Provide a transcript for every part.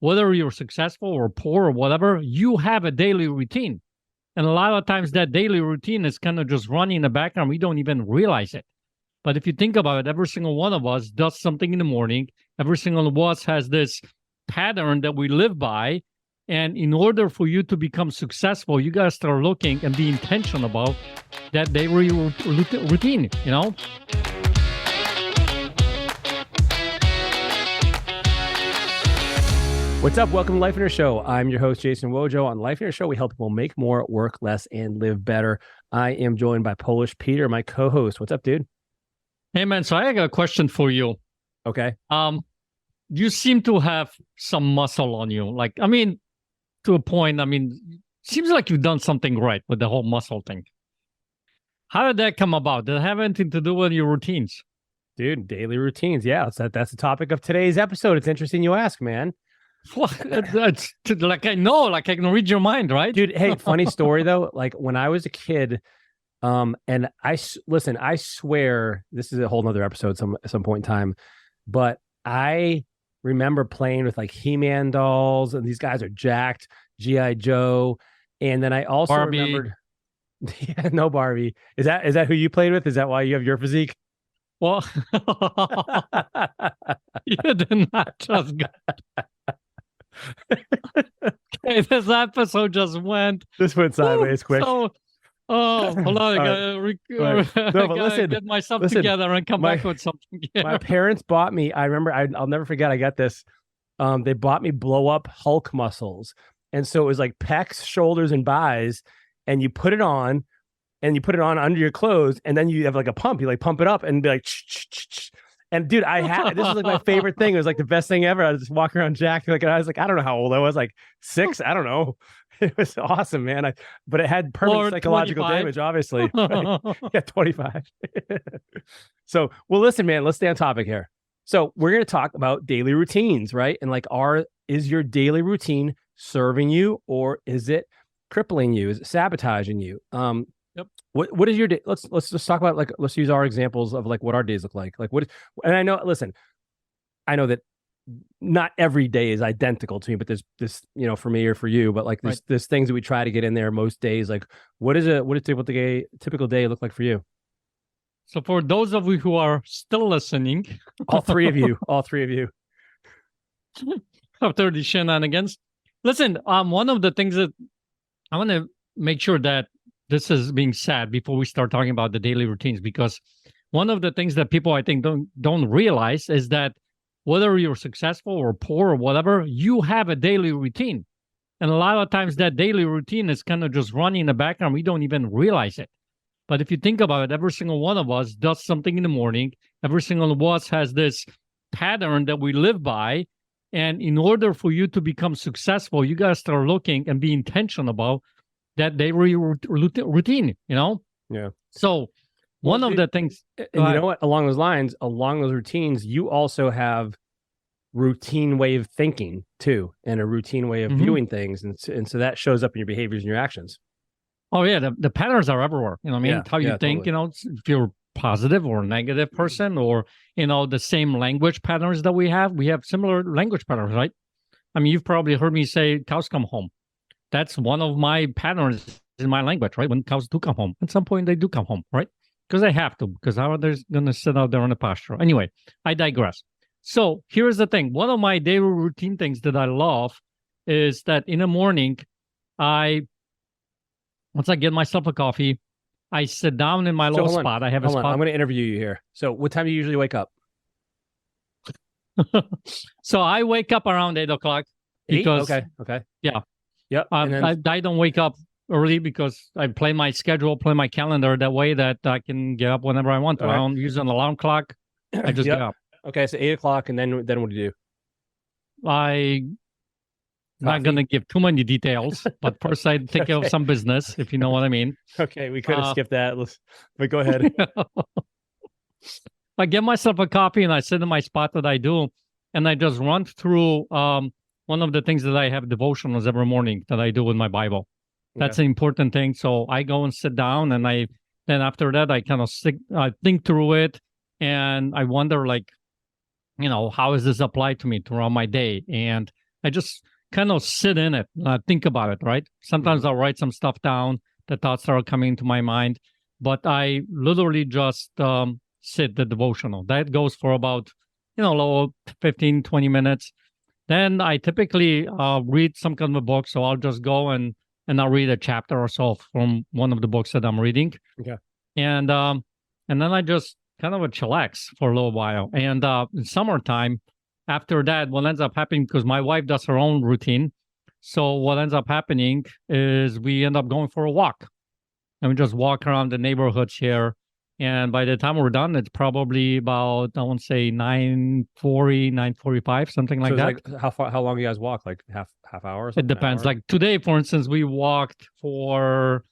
whether you're successful or poor or whatever, you have a daily routine. And a lot of times that daily routine is kind of just running in the background. We don't even realize it. But if you think about it, every single one of us does something in the morning. Every single one of us has this pattern that we live by. And in order for you to become successful, you got to start looking and be intentional about that daily routine, you know? What's up? Welcome to Lifeonaires Show. I'm your host, Jason Wojo. On Lifeonaires Show, we help people make more, work less, and live better. I am joined by Polish Peter, my co-host. What's up, dude? Hey, man. So I got a question for you. Okay. You seem to have some muscle on you. Like, I mean, to a point, seems like you've done something right with the whole muscle thing. How did that come about? Did it have anything to do with your routines? Dude, daily routines. Yeah, that's the topic of today's episode. It's interesting you ask, man. Well, that's like I know, like I can read your mind, right? Dude, hey, funny story though. Like when I was a kid, and I swear this is a whole nother episode at some point in time, but I remember playing with like He-Man dolls, and these guys are jacked, G.I. Joe, and then I also remembered, yeah, no Barbie. Is that who you played with? Is that why you have your physique? Well, you did not just go. Okay, this episode just went. This went sideways quick. So, hold on. I gotta get myself together and come back with something. Here. My parents bought me, I remember, I'll never forget, I got this. They bought me blow up Hulk muscles. And so it was like pecs, shoulders, and buys. And you put it on, under your clothes. And then you have like a pump. You like pump it up and be like, ch-ch-ch-ch. And dude, this is like my favorite thing. It was like the best thing ever. I was just walking around jacked. Like, I was like, I don't know how old I was, like 6. I don't know. It was awesome, man. But it had permanent psychological 25. damage, obviously. Right? Yeah, 25. So, well, listen, man, let's stay on topic here. So we're going to talk about daily routines, right? And like, is your daily routine serving you, or is it crippling you? Is it sabotaging you? Yep. What is your day? Let's just talk about, like, let's use our examples of like what our days look like. Like and I know that not every day is identical to me, but there's this, for me or for you, but like there's things that we try to get in there most days. Like what is a typical day look like for you? So for those of you who are still listening, all three of you, after the shenanigans, listen, one of the things that I want to make sure that this is being said before we start talking about the daily routines, because one of the things that people, I think, don't realize is that whether you're successful or poor or whatever, you have a daily routine. And a lot of times that daily routine is kind of just running in the background. We don't even realize it. But if you think about it, every single one of us does something in the morning. Every single one of us has this pattern that we live by. And in order for you to become successful, you got to start looking and be intentional about that daily routine, Yeah. So one of the things, and you know what, along those routines, you also have routine way of thinking too, and a routine way of viewing things. And so that shows up in your behaviors and your actions. Oh yeah. The patterns are everywhere. How you think, totally. If you're positive or negative person, or, the same language patterns that we have similar language patterns, right? You've probably heard me say cows come home. That's one of my patterns in my language, right? When cows do come home, at some point they do come home, right? Because they have to, because how are they going to sit out there on the pasture? Anyway, I digress. So here's the thing. One of my daily routine things that I love is that in the morning, once I get myself a coffee, I sit down in my little spot. I have a spot. I'm going to interview you here. So what time do you usually wake up? So I wake up around 8 o'clock. 8? Okay. Yeah. Yep. I don't wake up early because I play my schedule, play my calendar that way that I can get up whenever I want to. Right. I don't use an alarm clock. I just get up. Okay, so 8 o'clock, and then what do you do? I'm not going to give too many details, but first I take care of some business, if you know what I mean. Okay, we could have skipped that, but go ahead. I get myself a coffee, and I sit in my spot that I do, and I just run through one of the things that I have devotionals every morning that I do with my Bible. That's an important thing. So I go and sit down, and then after that, I kind of think through it, and I wonder, like, how does this apply to me throughout my day? And I just kind of sit in it, think about it, right? Sometimes I'll write some stuff down, the thoughts are coming to my mind, but I literally just sit the devotional. That goes for about, a little 15, 20 minutes. Then I typically read some kind of a book. So I'll just go and I'll read a chapter or so from one of the books that I'm reading. Okay. And then I just kind of chillax for a little while. And in summertime, after that, what ends up happening, because my wife does her own routine. So what ends up happening is we end up going for a walk. And we just walk around the neighborhoods here. And by the time we're done, it's probably about, I want to say 9:40, 9:45, something like that. Like how long you guys walk? Like half hour or something? It depends. Like today, for instance, we walked for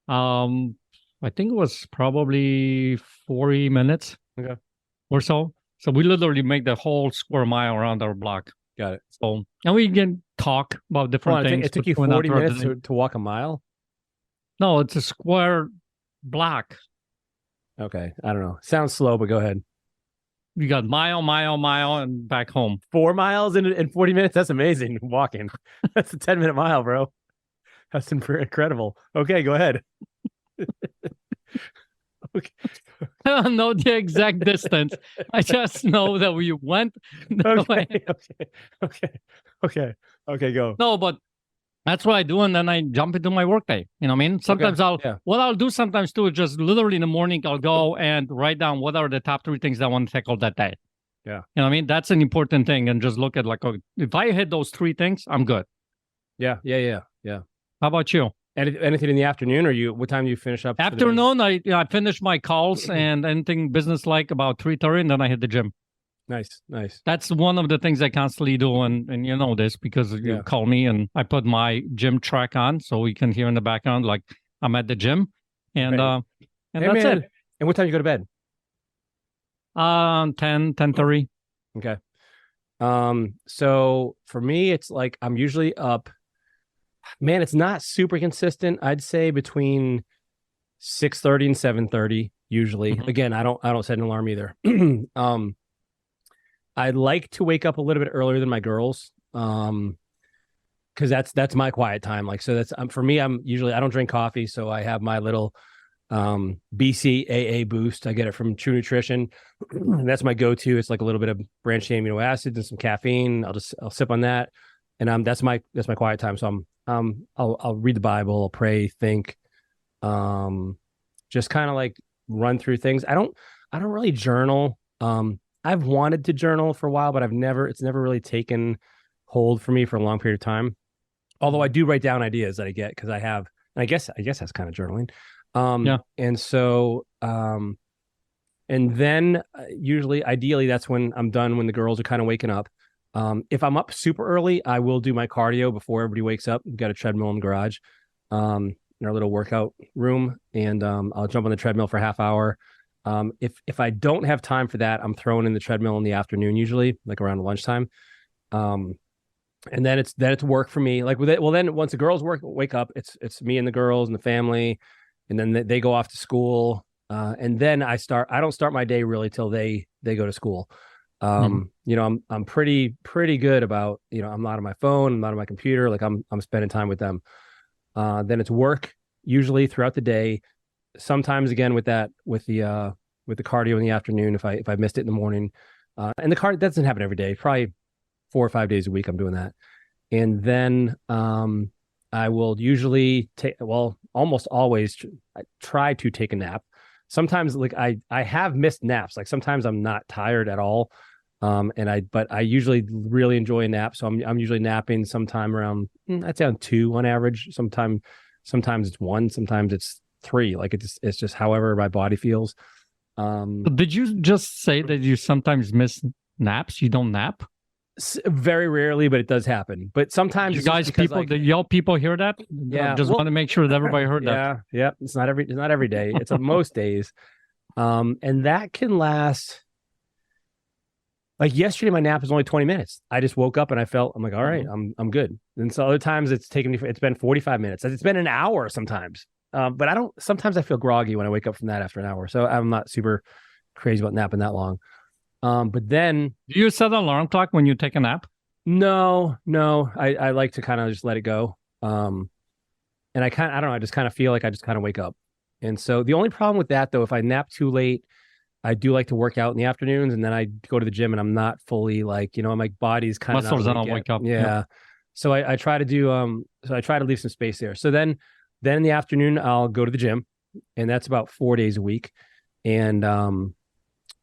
I think it was probably 40 minutes or so. So we literally make the whole square mile around our block. Got it. So, and we can talk about different things. It took you 40 minutes to walk a mile? No, it's a square block. Okay. I don't know. Sounds slow, but go ahead. You got mile, and back home. 4 miles in 40 minutes? That's amazing. Walking. That's a 10-minute mile, bro. That's incredible. Okay, go ahead. Okay. I don't know the exact distance. I just know that we went. Okay, go. No, but that's what I do, and then I jump into my workday. You know what I mean? Sometimes what I'll do sometimes too is just literally in the morning, I'll go and write down what are the top 3 things that I want to tackle that day. Yeah. You know what I mean? That's an important thing, and just look at like, if I hit those 3 things, I'm good. Yeah. How about you? Anything in the afternoon, or what time do you finish up? Afternoon, I finish my calls and anything business like about 3:30, and then I hit the gym. Nice. That's one of the things I constantly do, and you know this because you call me and I put my gym track on so we can hear in the background like I'm at the gym, and that's it. And what time do you go to bed? 10:30. Okay. So for me, it's like I'm usually up. Man, it's not super consistent. I'd say between 6:30 and 7:30 usually. Mm-hmm. Again, I don't set an alarm either. I like to wake up a little bit earlier than my girls, because that's my quiet time. Like, so that's for me. I don't drink coffee, so I have my little BCAA boost. I get it from True Nutrition. That's my go-to. It's like a little bit of branched chain amino acids and some caffeine. I'll sip on that, and that's my quiet time. So I'll read the Bible, I'll pray, think, just kind of like run through things. I don't really journal. I've wanted to journal for a while, but it's never really taken hold for me for a long period of time. Although I do write down ideas that I get because I have, and I guess that's kind of journaling. And so, and then usually, ideally, that's when I'm done, when the girls are kind of waking up. If I'm up super early, I will do my cardio before everybody wakes up. We've got a treadmill in the garage, in our little workout room, and I'll jump on the treadmill for a half hour. If I don't have time for that, I'm throwing in the treadmill in the afternoon, usually like around lunchtime. And then it's work for me. Like with it, well, then once the girls wake up, it's me and the girls and the family, and then they go off to school. And then I don't start my day really till they go to school. You know, I'm pretty good about, you know, I'm not on my phone, I'm not on my computer. Like I'm spending time with them. Then it's work usually throughout the day. Sometimes again with the cardio in the afternoon, if I missed it in the morning, and the cardio doesn't happen every day, probably 4 or 5 days a week I'm doing that. And then I will usually almost always I try to take a nap. Sometimes like I have missed naps. Like sometimes I'm not tired at all. But I usually really enjoy a nap. So I'm usually napping sometime around, I'd say on 2 on average. Sometimes it's 1, sometimes it's 3. Like it's just however my body feels. Did you just say that you sometimes miss naps? You don't nap? Very rarely, but it does happen. But sometimes you guys, people hear that? Yeah, I just want to make sure that everybody heard that. Yeah. It's not every day. It's on most days. And that can last. Like yesterday, my nap was only 20 minutes. I just woke up and I'm like, all right, I'm good. And so other times it's been 45 minutes. It's been an hour sometimes. But sometimes I feel groggy when I wake up from that after an hour. So I'm not super crazy about napping that long. But then. Do you set an alarm clock when you take a nap? No, I like to kind of just let it go. And I don't know, I just kind of feel like I just kind of wake up. And so the only problem with that though, if I nap too late, I do like to work out in the afternoons, and then I go to the gym and I'm not fully like, my body's kind of Muscles don't wake up. Yeah. Yep. So I try to do so I try to leave some space there. So then in the afternoon I'll go to the gym, and that's about 4 days a week. And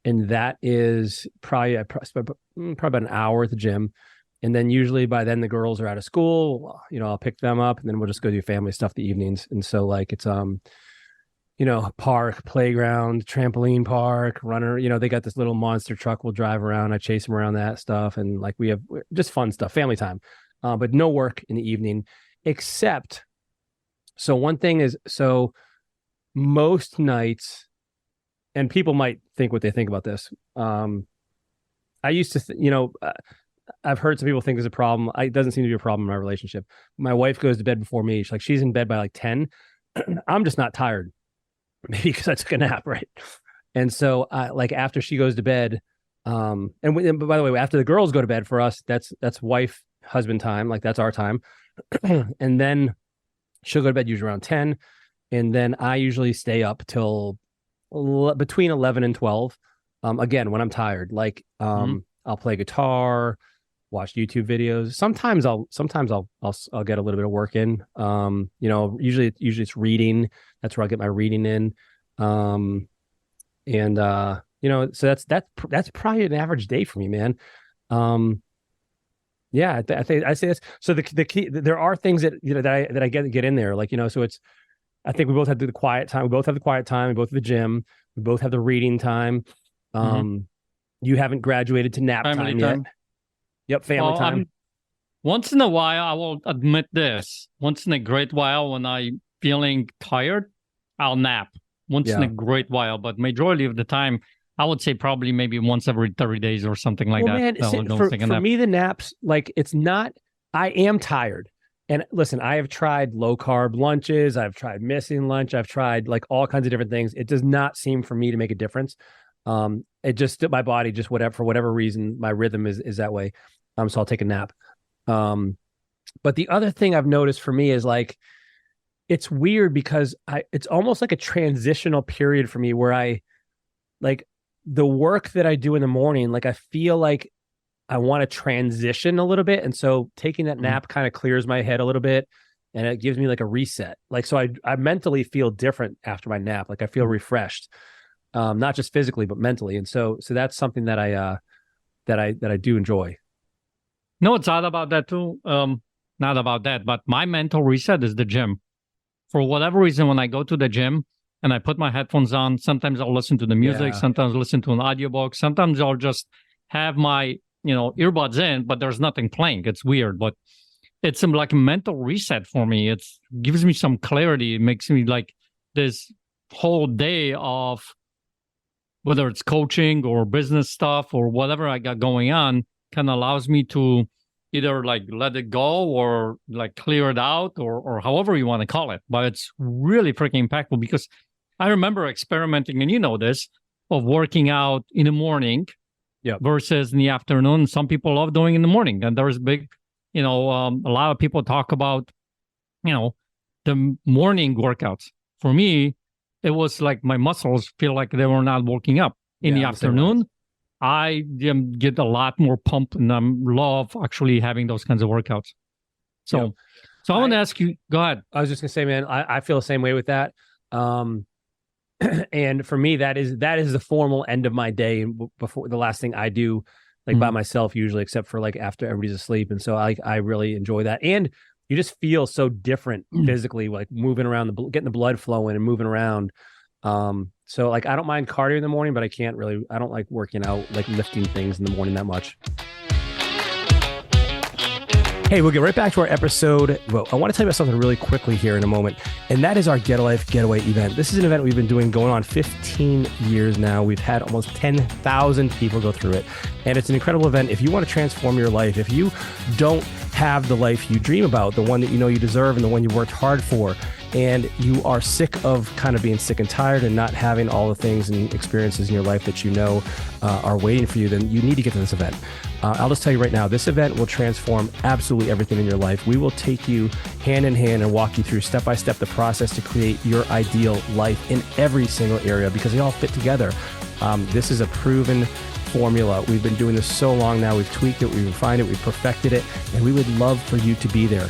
that is probably about an hour at the gym. And then usually by then the girls are out of school, I'll pick them up, and then we'll just go do family stuff the evenings. And so like it's park, playground, trampoline park, runner, they got this little monster truck we'll drive around. I chase them around that stuff. And like we have just fun stuff, family time, but no work in the evening, except, so one thing is, so most nights, and people might think what they think about this. I used to, I've heard some people think there's a problem. It doesn't seem to be a problem in my relationship. My wife goes to bed before me. She's in bed by like 10. I'm just not tired. Maybe because I took a nap, right? And so, like after she goes to bed, and by the way, after the girls go to bed for us, that's wife husband time, like that's our time, and then she'll go to bed usually around 10, and then I usually stay up till between 11 and 12. Again, when I'm tired, like I'll play guitar, watch YouTube videos. Sometimes I'll get a little bit of work in. Usually it's reading. That's where I'll get my reading in. So that's probably an average day for me, man. Yeah, I think I say this. So the key, there are things that that I get in there, like so it's. I think we both have the quiet time. We both have the quiet time. We both have the gym. We both have the reading time. You haven't graduated to nap time yet. Yep, family time. Once in a while, I will admit this. Once in a great while, when I'm feeling tired, I'll nap. Once in a great while, but majority of the time, I would say probably maybe once every 30 days or something like that. Man, for me, the naps, like it's not. I am tired, and listen, I have tried low carb lunches. I've tried missing lunch. I've tried like all kinds of different things. It does not seem for me to make a difference. It just my body just for whatever reason, my rhythm is that way. So I'll take a nap. But the other thing I've noticed for me is like, it's weird because it's almost like a transitional period for me where I like the work that I do in the morning, like I feel like I want to transition a little bit. And so taking that nap kind of clears my head a little bit, and it gives me like a reset. Like, so I mentally feel different after my nap. Like I feel refreshed, not just physically, but mentally. And so that's something that I do enjoy. No, it's not about that too. Not about that, but my mental reset is the gym. For whatever reason, when I go to the gym and I put my headphones on, sometimes I'll listen to the music, sometimes listen to an audiobook, sometimes I'll just have my, earbuds in, but there's nothing playing. It's weird, but it's like a mental reset for me. It gives me some clarity. It makes me like this whole day of whether it's coaching or business stuff or whatever I got going on, kind of allows me to either like let it go or like clear it out or however you want to call it. But it's really freaking impactful because I remember experimenting, and this, of working out in the morning versus in the afternoon. Some people love doing in the morning, and there's big, a lot of people talk about, the morning workouts. For me, it was like my muscles feel like they were not working up. In the afternoon, I get a lot more pump, and I love actually having those kinds of workouts. So I want to ask you, go ahead. I was just gonna say, man, I feel the same way with that. And for me, that is the formal end of my day, before the last thing I do, like by myself usually, except for like after everybody's asleep. And so I really enjoy that. And you just feel so different physically, like moving around, getting the blood flowing and moving around. So like, I don't mind cardio in the morning, but I don't like working out, like lifting things in the morning that much. Hey, we'll get right back to our episode. Well, I want to tell you about something really quickly here in a moment, and that is our Life Getaway event. This is an event we've been doing going on 15 years now. We've had almost 10,000 people go through it, and it's an incredible event. If you want to transform your life, if you don't have the life you dream about, the one that you deserve and the one you worked hard for, and you are sick of kind of being sick and tired and not having all the things and experiences in your life that you know are waiting for you, then you need to get to this event. I'll just tell you right now, this event will transform absolutely everything in your life. We will take you hand in hand and walk you through step by step the process to create your ideal life in every single area, because they all fit together. This is a proven formula. We've been doing this so long now. We've tweaked it, we've refined it, we've perfected it, and we would love for you to be there.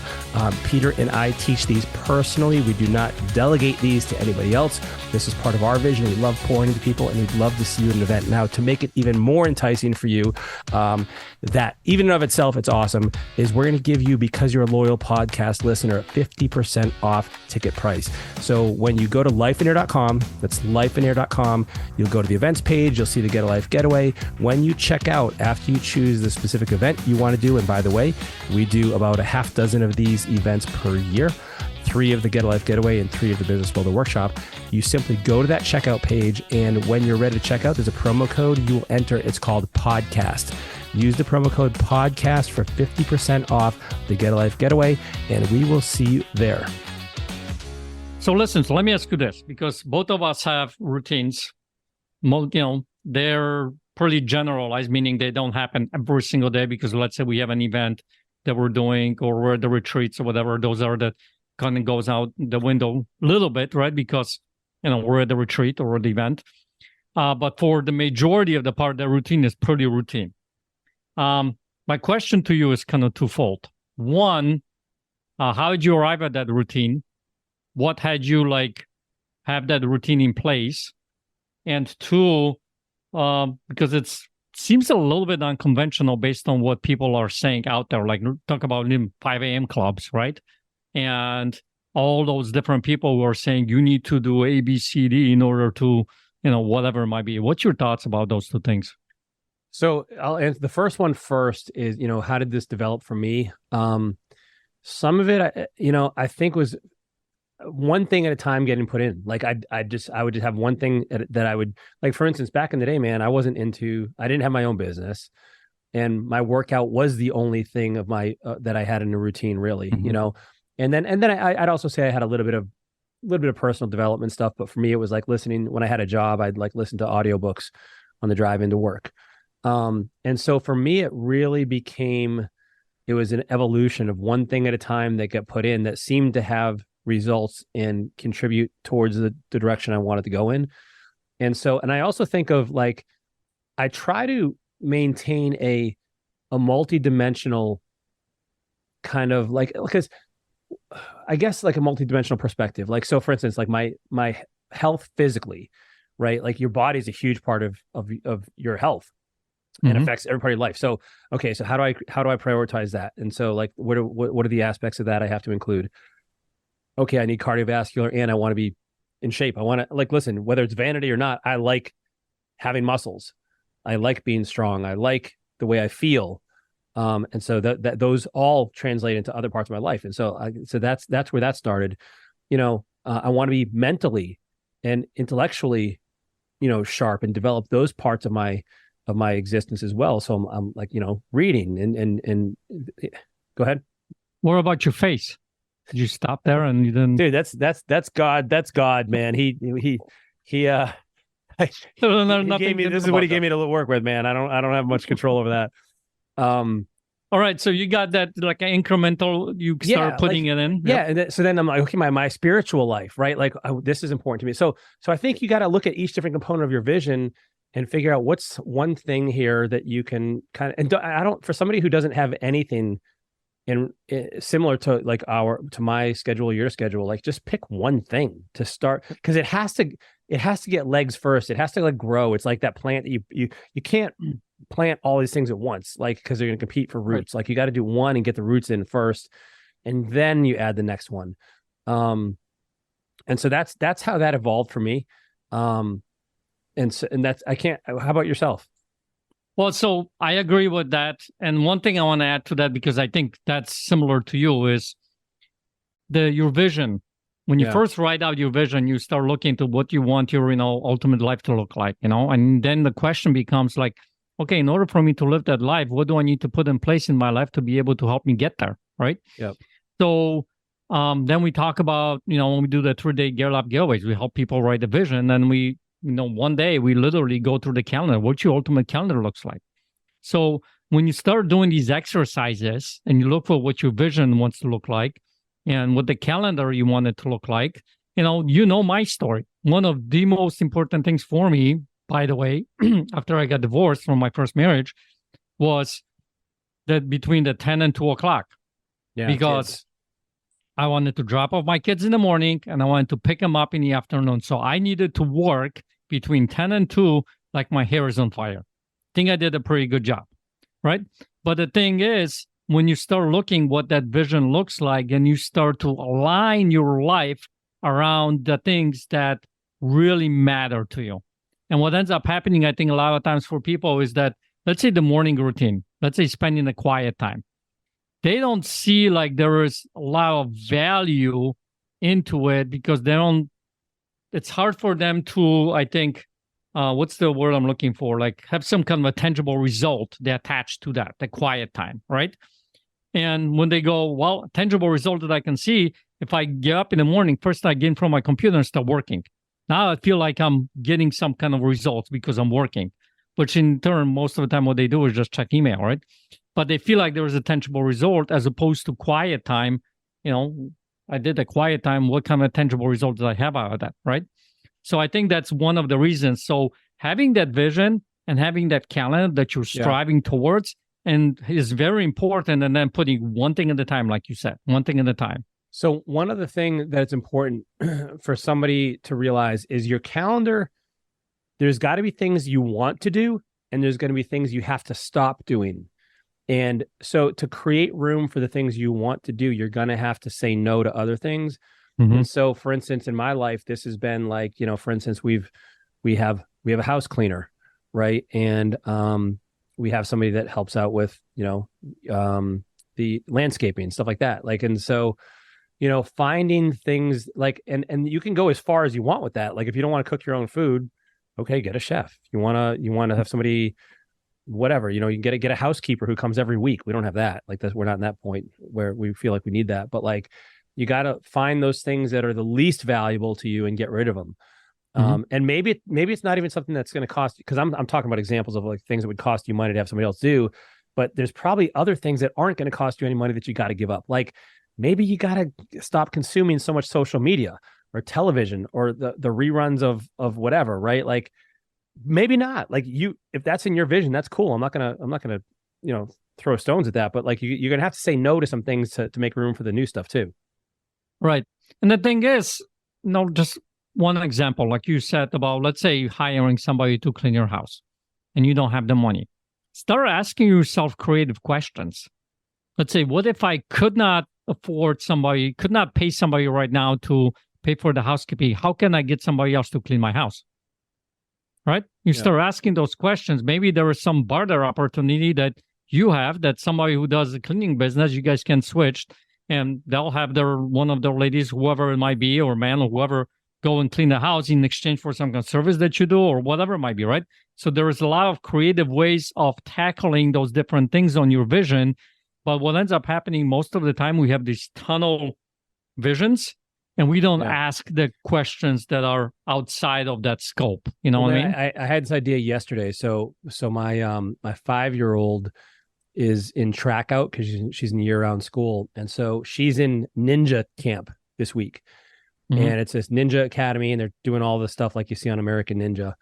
Peter and I teach these personally. We do not delegate these to anybody else. This is part of our vision. We love pouring into people, and we'd love to see you at an event. Now, to make it even more enticing for you, that even in of itself, it's awesome, is we're going to give you, because you're a loyal podcast listener, 50% off ticket price. So when you go to lifeonair.com, that's lifeonair.com, you'll go to the events page, you'll see the Get a Life Getaway. When you check out, after you choose the specific event you want to do, and by the way, we do about a half dozen of these events per year, 3 of the Get a Life Getaway and 3 of the Business Builder Workshop. You simply go to that checkout page, and when you're ready to check out, there's a promo code you will enter. It's called podcast. Use the promo code podcast for 50% off the Get a Life Getaway, and we will see you there. So listen, let me ask you this, because both of us have routines. They're pretty generalized, meaning they don't happen every single day, because let's say we have an event that we're doing, or we're at the retreats or whatever. Those are that kind of goes out the window a little bit, right? Because, we're at the retreat or the event. But for the majority of the part, the routine is pretty routine. My question to you is kind of twofold. One, how did you arrive at that routine? What had you have that routine in place? And 2, because it seems a little bit unconventional based on what people are saying out there, talk about 5 a.m. clubs, right? And all those different people who are saying you need to do A, B, C, D in order to, whatever it might be. What's your thoughts about those 2 things? So I'll answer the first one first. Is, how did this develop for me? Some of it, I think was one thing at a time getting put in. I would just have one thing that I would, for instance, back in the day, man, I didn't have my own business, and my workout was the only thing of my that I had in a routine, really. Mm-hmm. And then I'd also say I had a little bit of personal development stuff, but for me it was listening. When I had a job, I'd listen to audiobooks on the drive into work. And so for me, it really it was an evolution of one thing at a time that got put in that seemed to have results and contribute towards the direction I wanted to go in. And I also think of I try to maintain a multi-dimensional kind of because I guess a multi-dimensional perspective. So for instance, my health physically, right? Your body is a huge part of your health. And Mm-hmm. affects every part of life. So, okay, so how do I prioritize that? And so what are the aspects of that I have to include? Okay, I need cardiovascular, and I want to be in shape. I want to listen, whether it's vanity or not, I like having muscles. I like being strong. I like the way I feel. And so that those all translate into other parts of my life. And so that's where that started. I want to be mentally and intellectually, sharp, and develop those parts of my existence as well. So I'm reading and go ahead. What about your face? Did you stop there and you didn't? Dude, that's God. That's God, man. He gave me, this is what he gave me to work with, man. I don't have much control over that. All right. So you got that incremental, you start putting it in. Yeah. And so then I'm okay, my spiritual life, right? This is important to me. So I think you got to look at each different component of your vision and figure out what's one thing here that you can kind of, and for somebody who doesn't have anything in similar to to my schedule, your schedule, just pick one thing to start, because it has to get legs first. It has to grow. It's like that plant that you can't plant all these things at once, because they're going to compete for roots. Right. You got to do one and get the roots in first, and then you add the next one. And so that's how that evolved for me. And that's, I can't, how about yourself? Well, so I agree with that. And one thing I want to add to that, because I think that's similar to you, is your vision. When you first write out your vision, you start looking to what you want your, ultimate life to look like, and then the question becomes okay, in order for me to live that life, what do I need to put in place in my life to be able to help me get there? Right. Yeah. So Then we talk about, when we do the 3-day Life Getaways, we help people write a vision. And we, one day we literally go through the calendar, what your ultimate calendar looks like. So when you start doing these exercises and you look for what your vision wants to look like and what the calendar you want it to look like, my story. One of the most important things for me, by the way, after I got divorced from my first marriage, was that between the 10 and 2 o'clock. Yeah, because kids. I wanted to drop off my kids in the morning and I wanted to pick them up in the afternoon. So I needed to work between 10 and 2 like my hair is on fire. I think I did a pretty good job, right? But the thing is, when you start looking what that vision looks like and you start to align your life around the things that really matter to you. And what ends up happening, I think a lot of times for people is that, let's say the morning routine, let's say spending the quiet time. They don't see like there is a lot of value into it because it's hard for them to, I think, what's the word I'm looking for? Like have some kind of a tangible result they attach to that, the quiet time, right? And when they go, well, a tangible result that I can see, if I get up in the morning, first I get in front of my computer and start working. Now I feel like I'm getting some kind of results because I'm working, which in turn, most of the time what they do is just check email, right? But they feel like there is a tangible result as opposed to quiet time. I did a quiet time. What kind of tangible result did I have out of that, right? So I think that's one of the reasons. So having that vision and having that calendar that you're striving towards and is very important. And then putting one thing at a time, like you said, one thing at a time. So one other thing that's important for somebody to realize is your calendar, there's got to be things you want to do, and there's going to be things you have to stop doing. And so to create room for the things you want to do, you're going to have to say no to other things. Mm-hmm. And so, for instance, in my life, this has been like, for instance, we have a house cleaner, right? And we have somebody that helps out with, the landscaping, stuff like that. Like, and so, finding things like, and you can go as far as you want with that. Like, if you don't want to cook your own food, okay, get a chef. You want to have somebody, whatever, you can get a housekeeper who comes every week. We don't have that. Like, we're not in that point where we feel like we need that. But like, you got to find those things that are the least valuable to you and get rid of them. Mm-hmm. And maybe it's not even something that's going to cost you, because I'm talking about examples of like things that would cost you money to have somebody else do. But there's probably other things that aren't going to cost you any money that you got to give up. Like, maybe you got to stop consuming so much social media or television or the reruns of whatever, right? Like, maybe not. Like, if that's in your vision, that's cool. I'm not gonna throw stones at that. But like, you're gonna have to say no to some things to make room for the new stuff too. Right. And the thing is, just one example, like you said about, let's say, hiring somebody to clean your house and you don't have the money. Start asking yourself creative questions. Let's say, what if I could not pay somebody right now to pay for the housekeeping? How can I get somebody else to clean my house? Right? You start asking those questions. Maybe there is some barter opportunity that you have, that somebody who does the cleaning business, you guys can switch, and they'll have one of their ladies, whoever it might be, or man, or whoever, go and clean the house in exchange for some kind of service that you do, or whatever it might be, right? So there is a lot of creative ways of tackling those different things on your vision. But what ends up happening most of the time, we have these tunnel visions, and we don't ask the questions that are outside of that scope. You know what I mean? I had this idea yesterday. So my 5-year-old is in track out because she's in year-round school, and so she's in ninja camp this week. Mm-hmm. And it's this ninja academy, and they're doing all the stuff like you see on American Ninja,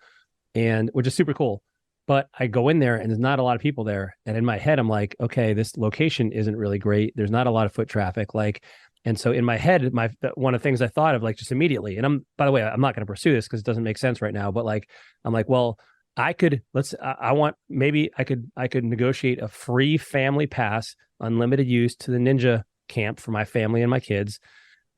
and which is super cool. But I go in there and there's not a lot of people there, and in my head I'm like, okay, this location isn't really great. There's not a lot of foot traffic, like. And so in my head, one of the things I thought of, like, just immediately, and by the way, I'm not going to pursue this because it doesn't make sense right now, but like, I'm like, well, I could negotiate a free family pass, unlimited use to the ninja camp for my family and my kids.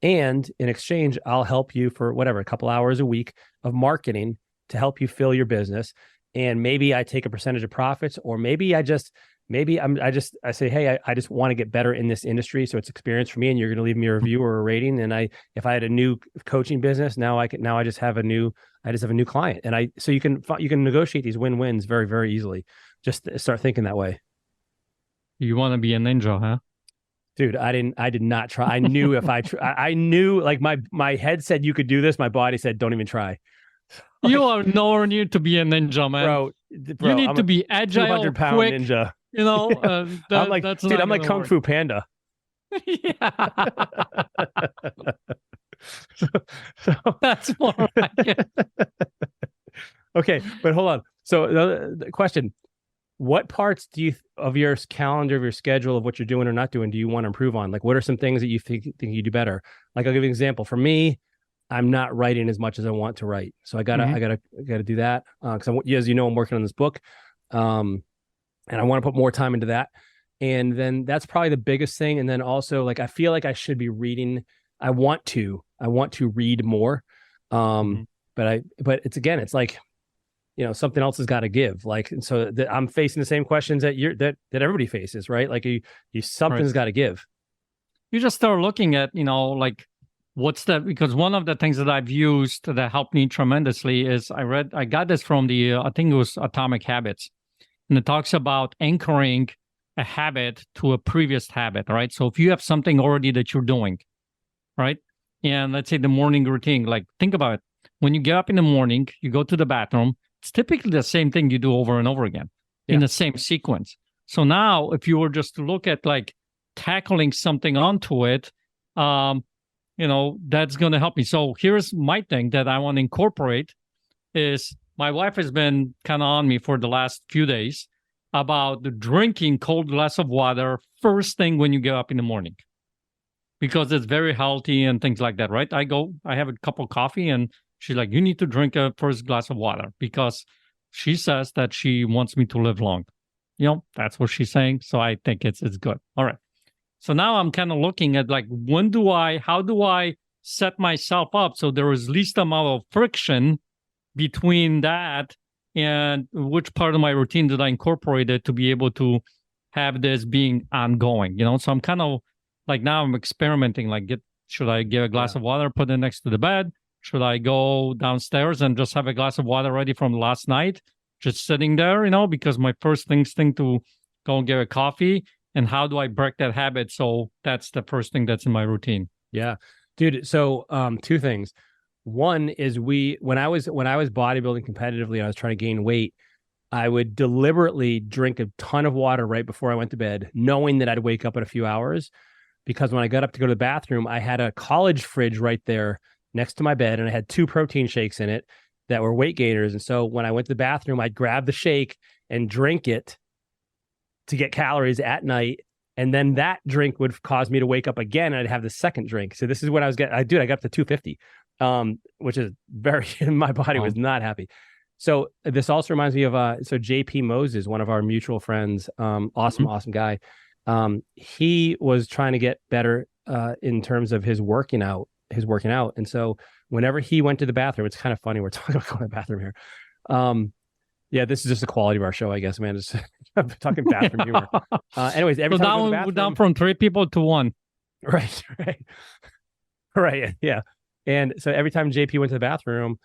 And in exchange, I'll help you for whatever, a couple hours a week of marketing to help you fill your business. And maybe I take a percentage of profits, or maybe I say, hey, I just want to get better in this industry, so it's experience for me, and you're going to leave me a review or a rating. And if I had a new coaching business, now I just have a new client. And so you can negotiate these win-wins very, very easily. Just start thinking that way. You want to be a ninja, huh? Dude, I did not try. I knew if I knew, like, my head said you could do this. My body said, don't even try. You are nowhere near to be a ninja, man. Bro, you need I'm to a be agile, 200-pound quick. ninja. You know, I'm like, that's dude, I'm like Kung Fu Panda. Yeah. So That's more like it. Okay, but hold on. So the question: what parts of your calendar, of your schedule, of what you're doing or not doing, do you want to improve on? Like, what are some things that you think you do better? Like, I'll give you an example. For me, I'm not writing as much as I want to write, so I gotta do that because as you know, I'm working on this book, and I want to put more time into that. And then that's probably the biggest thing. And then also, like, I feel like I should be reading. I want to read more, but it's like, something else has got to give. Like, and so I'm facing the same questions that everybody faces, right? Like, something's got to give. You just start looking at, like, what's that? Because one of the things that I've used that helped me tremendously is I got this from I think it was Atomic Habits, and it talks about anchoring a habit to a previous habit, right? So if you have something already that you're doing, right? And let's say the morning routine, like, think about it. When you get up in the morning, you go to the bathroom, it's typically the same thing you do over and over again in the same sequence. So now if you were just to look at, like, tackling something onto it, that's going to help me. So here's my thing that I want to incorporate is my wife has been kind of on me for the last few days about drinking cold glass of water first thing when you get up in the morning, because it's very healthy and things like that, right? I have a cup of coffee and she's like, you need to drink a first glass of water because she says that she wants me to live long. That's what she's saying. So I think it's good. All right. So now I'm kind of looking at, like, how do I set myself up so there is least amount of friction between that and which part of my routine did I incorporate it to be able to have this being ongoing, So I'm kind of like, now I'm experimenting, like, should I get a glass of water, put it next to the bed? Should I go downstairs and just have a glass of water ready from last night, just sitting there, because my first instinct to go and get a coffee, and how do I break that habit? So that's the first thing that's in my routine. Yeah, dude. So two things. One is when I was bodybuilding competitively and I was trying to gain weight, I would deliberately drink a ton of water right before I went to bed, knowing that I'd wake up in a few hours, because when I got up to go to the bathroom, I had a college fridge right there next to my bed, and I had 2 protein shakes in it that were weight gainers. And so when I went to the bathroom, I'd grab the shake and drink it to get calories at night. And then that drink would cause me to wake up again, and I'd have the second drink. So this is what I was getting. I got up to 250, which is very, my body was not happy. So this also reminds me of, JP Moses, one of our mutual friends, awesome guy. He was trying to get better in terms of his working out. And so whenever he went to the bathroom, it's kind of funny. We're talking about going to the bathroom here. Yeah, this is just the quality of our show, I guess, man. Just talking bathroom humor. Anyways, every time I go to the bathroom, down from 3 people to 1. Right. Yeah. And so every time JP went to the bathroom,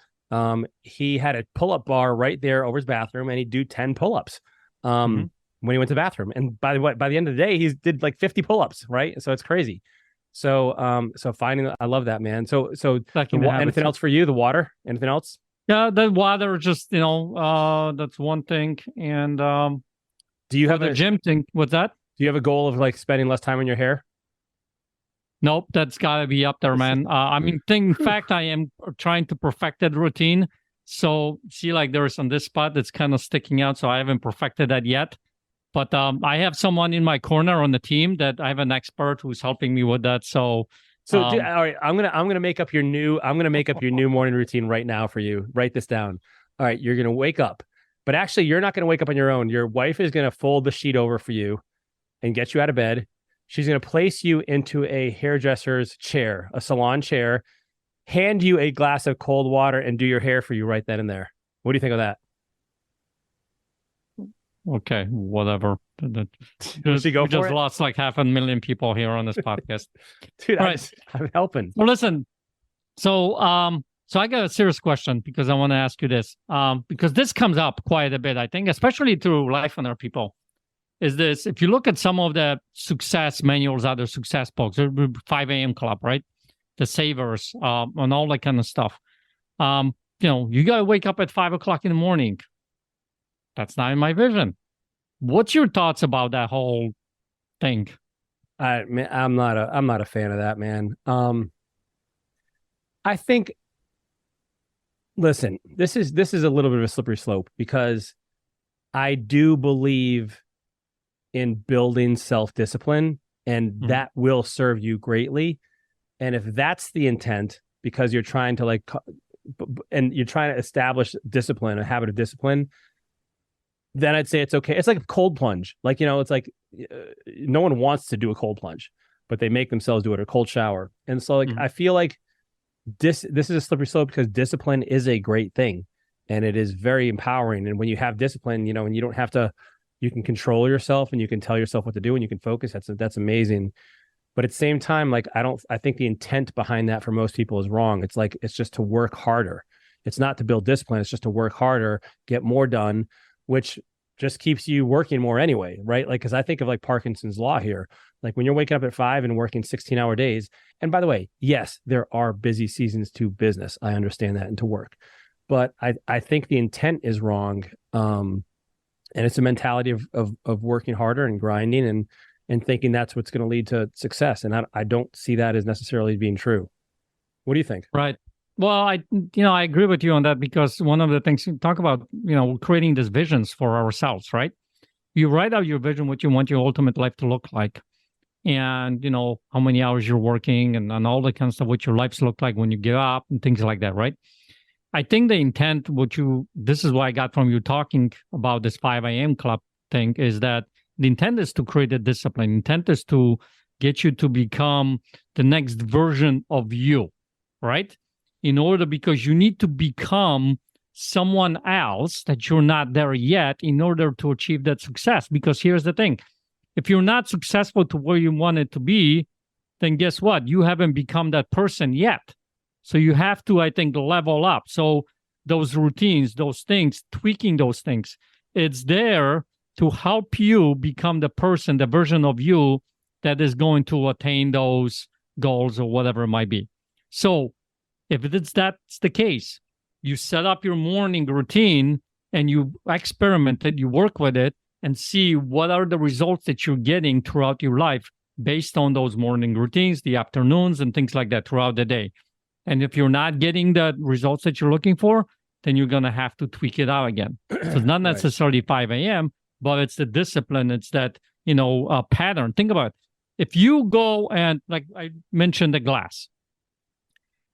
he had a pull-up bar right there over his bathroom, and he'd do 10 pull-ups when he went to the bathroom. And by the end of the day, he did like 50 pull-ups, right? So it's crazy. So I love that, man. So anything else for you? The water? Anything else? Yeah, the water, just, that's one thing. And do you have the gym thing? What's that? Do you have a goal of, like, spending less time on your hair? Nope, that's got to be up there, man. In fact, I am trying to perfect that routine. So see, like, there's on this spot that's kind of sticking out. So I haven't perfected that yet. But I have someone in my corner on the team that I have an expert who's helping me with that. So dude, all right, I'm gonna make up your new morning routine right now for you. Write this down. All right, you're gonna wake up, but actually, you're not gonna wake up on your own. Your wife is gonna fold the sheet over for you and get you out of bed. She's gonna place you into a hairdresser's chair, a salon chair, hand you a glass of cold water, and do your hair for you right then and there. What do you think of that? Okay, whatever. We just lost like 500,000 people here on this podcast. Dude, I'm helping. Well, listen. So I got a serious question, because I want to ask you this. Because this comes up quite a bit, I think, especially through Lifeonaires people. is this: if you look at some of the success manuals, other success books, 5 a.m. club, right? The savers, and all that kind of stuff. You got to wake up at 5 o'clock in the morning. That's not in my vision. What's your thoughts about that whole thing? I'm not a fan of that, man. I think, listen, this is a little bit of a slippery slope, because I do believe in building self-discipline, and that will serve you greatly. And if that's the intent, because you're trying to and you're trying to establish discipline, a habit of discipline, then I'd say it's okay. It's like a cold plunge. It's like no one wants to do a cold plunge, but they make themselves do it, or a cold shower. And so I feel like this is a slippery slope, because discipline is a great thing, and it is very empowering. And when you have discipline, and you don't have to, you can control yourself, and you can tell yourself what to do, and you can focus. That's amazing. But at the same time, I think the intent behind that for most people is wrong. It's just to work harder. It's not to build discipline. It's just to work harder, get more done, which just keeps you working more anyway, right? Because I think of Parkinson's law here. When you're waking up at 5 and working 16-hour days. And by the way, yes, there are busy seasons to business. I understand that, and to work. But I think the intent is wrong. And it's a mentality of working harder and grinding and thinking that's what's going to lead to success. And I don't see that as necessarily being true. What do you think? Right. Well, I agree with you on that, because one of the things you talk about, creating these visions for ourselves, right? You write out your vision, what you want your ultimate life to look like, and, how many hours you're working, and all the kind of stuff, what your lives look like when you get up and things like that, right? I think the intent, this is what I got from you talking about this 5 a.m. club thing, is that the intent is to create a discipline. Intent is to get you to become the next version of you, right? Because you need to become someone else that you're not there yet in order to achieve that success. Because here's the thing: if you're not successful to where you want it to be, then guess what? You haven't become that person yet. So you have to, I think, level up. So those routines, those things, tweaking those things, it's there to help you become the person, the version of you that is going to attain those goals or whatever it might be. So if that's the case, you set up your morning routine and you experiment it, you work with it, and see what are the results that you're getting throughout your life based on those morning routines, the afternoons, and things like that throughout the day. And if you're not getting the results that you're looking for, then you're going to have to tweak it out again. So it's not necessarily 5 a.m., but it's the discipline. It's that, pattern. Think about it. If you go and, like I mentioned, the glass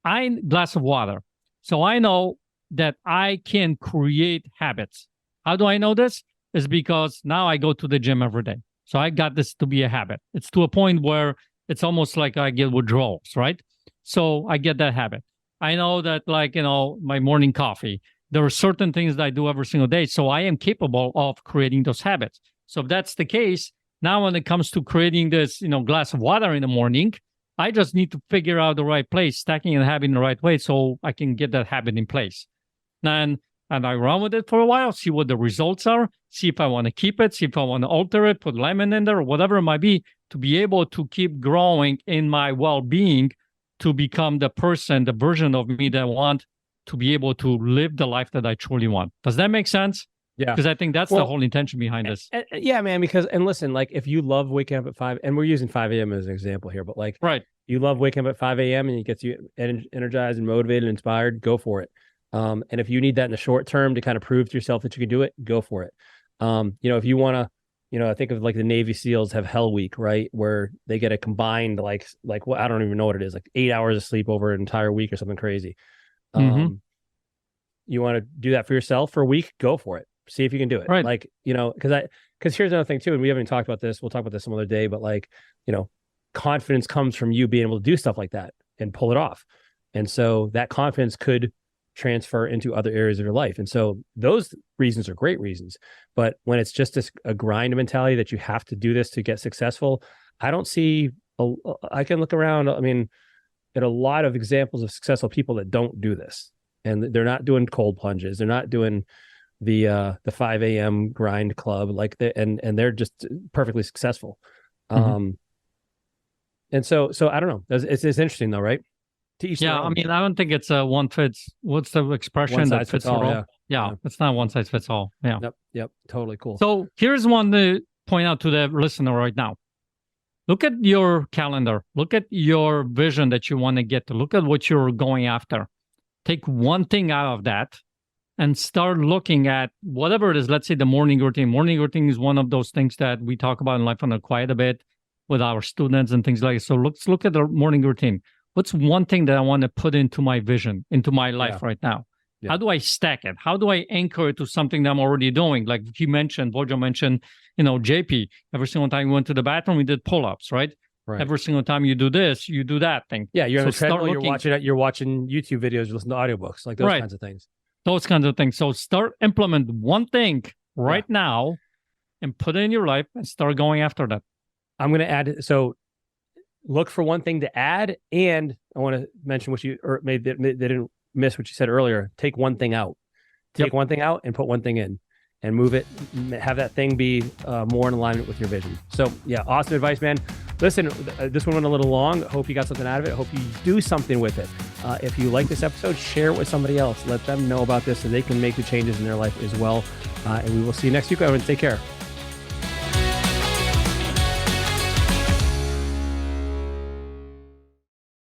of water. So I know that I can create habits. How do I know this? Is because now I go to the gym every day. So I got this to be a habit. It's to a point where it's almost like I get withdrawals, right? So I get that habit. I know that, my morning coffee, there are certain things that I do every single day. So I am capable of creating those habits. So if that's the case, now when it comes to creating this, glass of water in the morning, I just need to figure out the right place, stacking and having the right way, so I can get that habit in place. And I run with it for a while, see what the results are, see if I want to keep it, see if I want to alter it, put lemon in there, or whatever it might be, to be able to keep growing in my well-being, to become the person, the version of me that I want to be able to live the life that I truly want. Does that make sense? Yeah. Because I think that's the whole intention behind this. Yeah, man, and listen, if you love waking up at 5, and we're using 5 a.m. as an example here, but right. You love waking up at 5 a.m. and it gets you energized and motivated and inspired, go for it. And if you need that in the short term to kind of prove to yourself that you can do it, go for it. If you want to, I think of the Navy SEALs have Hell Week, right? Where they get a combined, what, I don't even know what it is, 8 hours of sleep over an entire week or something crazy. You want to do that for yourself for a week, go for it. See if you can do it. Right. Because here's another thing too, and we haven't even talked about this. We'll talk about this some other day, but confidence comes from you being able to do stuff like that and pull it off. And so that confidence could transfer into other areas of your life. And so those reasons are great reasons. But when it's just a grind mentality that you have to do this to get successful, I don't see, I can look around, at a lot of examples of successful people that don't do this. And they're not doing cold plunges. They're not doing the 5 a.m. grind club, and they're just perfectly successful. Mm-hmm. And so I don't know. It's interesting though, right? To each their Yeah, I own. mean, I don't think it's a one fits. What's the expression One that size fits fits all. all? Yeah. Yeah, it's not one size fits all. Yeah. Yep. Totally cool. So here's one to point out to the listener right now. Look at your calendar. Look at your vision that you want to get to. Look at what you're going after. Take one thing out of that and start looking at whatever it is. Let's say the morning routine. Morning routine is one of those things that we talk about in Lifeonaires quite a bit with our students and things like that. So let's look at the morning routine. What's one thing that I want to put into my vision, into my life right now? Yeah. How do I stack it? How do I anchor it to something that I'm already doing? Like he mentioned, Wojo mentioned, JP, every single time you went to the bathroom, we did pull-ups, right? Every single time you do this, you do that thing. Yeah, you're on the treadmill, you're watching YouTube videos, you listen to audiobooks, like those kinds of things. Those kinds of things. So start implement one thing right now and put it in your life and start going after that. I'm going to add, so look for one thing to add, and I want to mention what you, or maybe they didn't miss what you said earlier. Take one thing out. Take one thing out and put one thing in, and move it. Have that thing be more in alignment with your vision. So yeah, awesome advice, man. Listen, this one went a little long. Hope you got something out of it. Hope you do something with it. If you like this episode, share it with somebody else. Let them know about this so they can make the changes in their life as well. And we will see you next week. Everyone, take care.